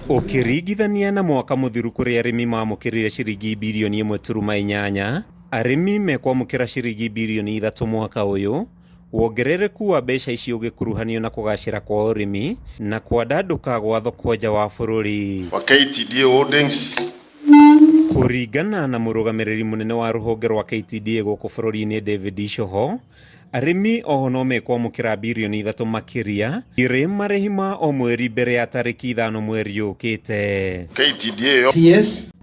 Ukirigithania na mwaka muthiru kuria arimi mamukirire ciringi bilioni 1.8, arimi mekwamukira ciringi bilioni 3 mwaka uyu. Wongerereku wa mbeca icio ugikuruhanio na kugacira kwa urimi na kwandanduka gwa thoko nja wa bururi wa KTDA Holdings. Kuringana na murugamiriri munene wa ruhonge rwa KTDA guku bururi-ini David Ishoho, arimi oho no mekwamukira bilioni 3 makiria iri marihi ma o mweri mbere ya tariki 5 mweri ukite. KTDA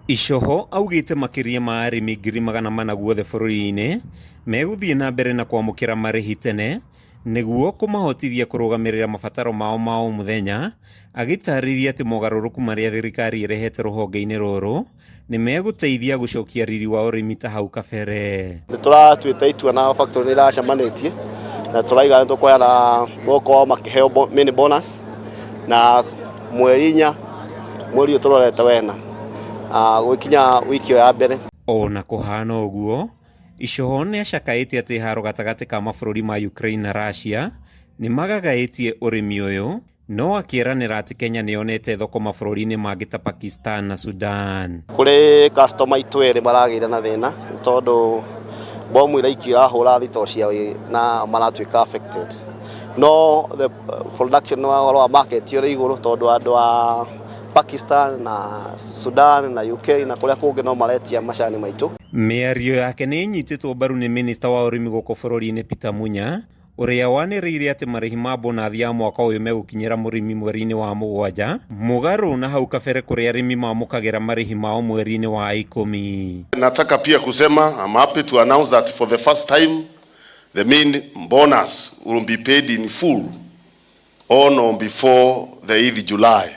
Ishoho augite makiria ma arimi 400,000 guothe bururi-ini meguthie na mbere na kwamukira marihi tene niguo kumahotithia kurugamirira mabataro mao ma o muthenya, agitariria ati mogaruruku maria thirikari irehete ruhonge-ini ruru ni meguteithia gucokia riri wa urimi ta hau kabere. Ni turatuite itua na factory ni racemanitie na turaiga ni tukoyana goko makiheo mini bonus na mweri 4 mweri turorete wena gwikinya wiki ya mbere. Ona kuhana uguo, Ishoho ni acakaitie ati haro gatagati ka mabururi ma Ukraine na Russia ni magagaitie urimi uyu, no akiranira ati Kenya ni yonete thoko mabururi-ini mangi ta Pakistan na Sudan. Kuri customer itu eri maragira na thina tondu bomu iraikio ahura thito cia na maratuika affected, no the production wa market iri iguru tondu andu a Pakistan na Sudan na UK na kuria kungi no maretia macani maitu. Miario yake ni nyititwo mbaru ni minister wa urimi guku bururi-ini Peter Munya, uria waniriire ati marihi ma bonathi ya mwaka uyu megukinyira murimi mweri-ini wa 7 mugaru na hau kabere kuria arimi mamukagira marihi mao mweri-ini wa 10. Nataka pia kusema I'm happy to announce that for the first time the main bonus will be paid in full on or before the Eid July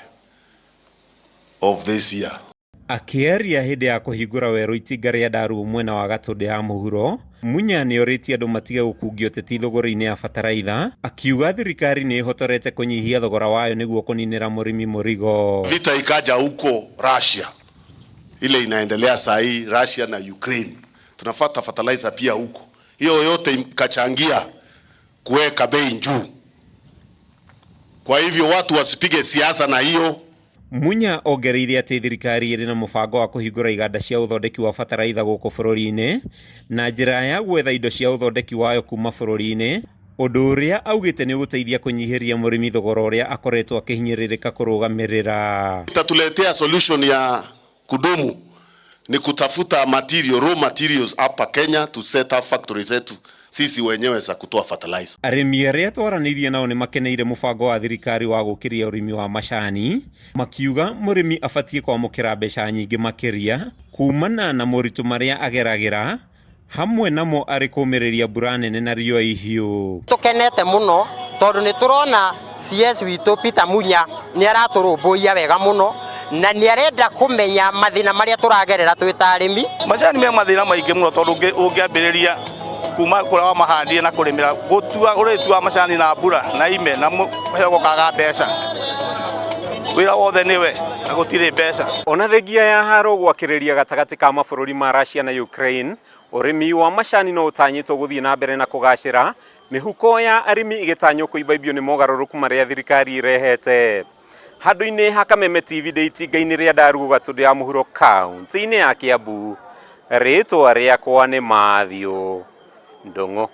of this year. Akieria hindi ya kuhingura weru itinga ria Ndaru mwena wa Gatundu ya muhuro, Munya ni oritie andu matige gukungio teti thogora-ini ya bataraitha, akiuga thirikari ni ihotorete kunyihia thogora wayo niguo kuninira murimi murigo. Vita ikaja huko Russia, ile inaendelea saa hii Russia na Ukraine, tunafuata fertilizer pia huko, hiyo yote ikachangia kuweka bei juu. Kwa hivyo watu wasipige siasa na hiyo. Munya ongereire ati thirikari iri na mubango wa kuhingura iganda cia uthondeki wa bataraitha guku bururi-ini na njira ya gwetha indo cia uthondeki wayo kuma bururi-ini, undu uria augite ni guteithia kunyihiria murimi thogora uria akoretwo akihinyiririka kurugamirira. Itatuletea solution ya kudumu ni kutafuta raw materials hapa Kenya to set up factories zetu sisi wenyewe za kutoa fertilizer. Arimi aria twaranirie nao ni makeneire mubango wa thirikari wa gukiria urimi wa macani, makiuga murimi abatie kwamukira mbeca nyingi makiria kumana na muritu maria ageragira, hamwe namo ari kumiriria mbura nene na riũa ihiũ. Tukenete muno tondu ni turona CS witu Peter Munya ni araturumbuia wega muno na ni arenda kumenya mathina maria turagerera twita arimi. Macani me mathina maingi muno tondu ungiambiriria kuma kura mahandie na kurimira gutua uritua macani na mbura na ime na hego kaga mbeca wira wothe niwe na gutire mbeca. Ona thengia ya haro gwakiriria gatagati ka mabururi ma Russia na Ukraine, urimi wa macani no utanyitwo guthie na mbere na kugacira, mihuko ya arimi igitanyo kuibaibio ni mogaruruku maria thirikari irehete. Handu-ini ha Kameme TV itinga-ini ria Ndaru Gatundu ya muhuro kaunti-ini ya Kiambu, ritwa riakwa ni Mathew Ndung'u.